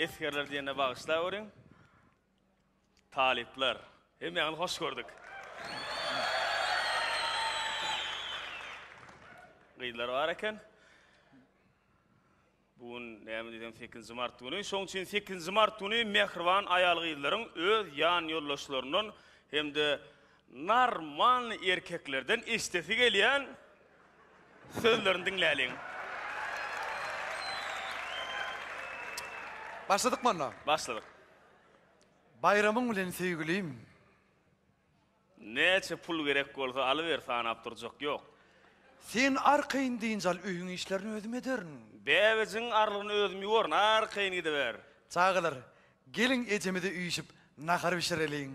Eskerler diyene bağışla orin. Talipler. Hemen hoş gördük. Gıydılar var eken. Bugün näme diýsem 8 mart günü, şoň üçin 8 mart günü mehriban aýal gıydylaryň öz ýan ýoldaşlaryndan hemde normal erkeklerden istesi gelýän sözlerini dinläliň. Başladık mı ana? Başladık. Bayramın bilen sevgilim. Neçe pul gerek bolsa alıver sanap durjak ýok. Sen arkayn diýinjal öýüň işlerini özüm ederin. Bäwejin arlyny özüm ýorun, arkayn gidiber. Çağılar, gelin ecemide üýüşip nahar bişireliň.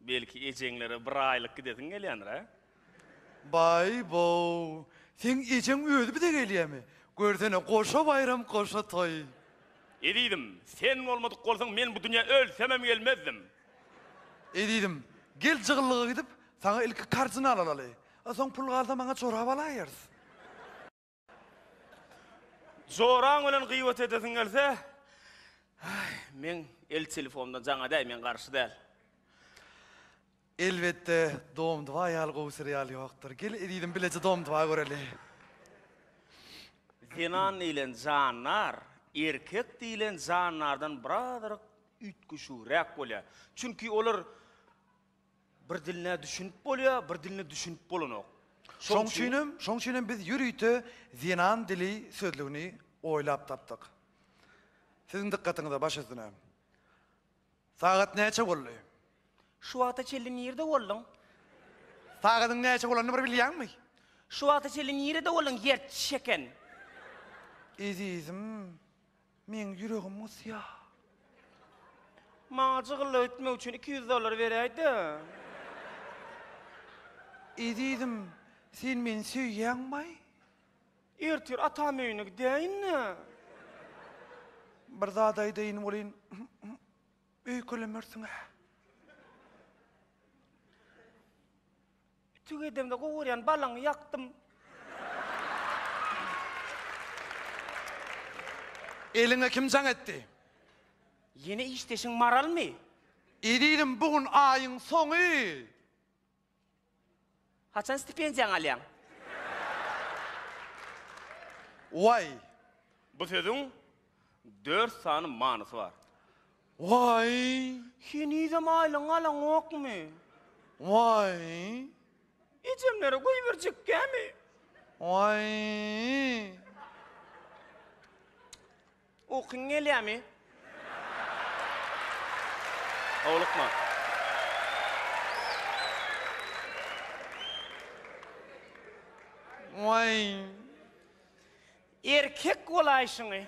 Belki ejeňlere bir aýlyk gidesiň gelýändir ha? Bay bo, sen eceň özü bide gelýärmi? Görsene goşa bayram, goşa toy. Edidim, sen olmadyk bolsaň men bu dünýä ölsemem gelmezdim. Edidim, gel jygyllyga gidip sana ilki karjyny alaly. Soň pul galda maňa çorap alaýarys. Zoraň bilen gıýbat edesiň gelse, men el telefondan jaňa däl men garşy däl. Elbette doğumduva ayal gowsyrýal ýokdur. Gel edidim bileje doğumduva göreli. Zenan ilen jannar, erkek diýilen jannardan birazar ütküşürek bolýar. Çünki olar bir diline düşünüp bolýar, bir diline düşünüp bolanok. Şoň üçin biz ýürüýte zenan dili sözlüğini oýlap tapdyk. Siziň dikkatiňize baş üstüne. Sagat näçe boldy? Şu wagta çellin ýerde boldun? Sagatyň näçe bolanyny bir bilýärmi? Şu wagta çellin ýerde boldun yer çeken. Ezizim, men ýüregim musya. Maňa jygyrly etmek üçin $200 berýärdi. Ezizim, sen meni söýýärmi? Ertir atam öýüne gidäýinmi? Bir zat aýdaýyn bolyn. Öýkelemärsiň. Tügedemde gowuryan balaňy ýaktym. Eline kim jaň etdi? Yine işteşin maralmy? Edidim bugün aýyň soňy. Haçan stipendiýaň alýan? Vay. Bu sözüň 4 sany manysy bar. Vay. Hinizem aýlyň alaň okmy? Vay. Ejemlere goý berjekkämi? Vay. Okuň gelýärmi? Awlykma. Vay. Erkek bolaýşyňy.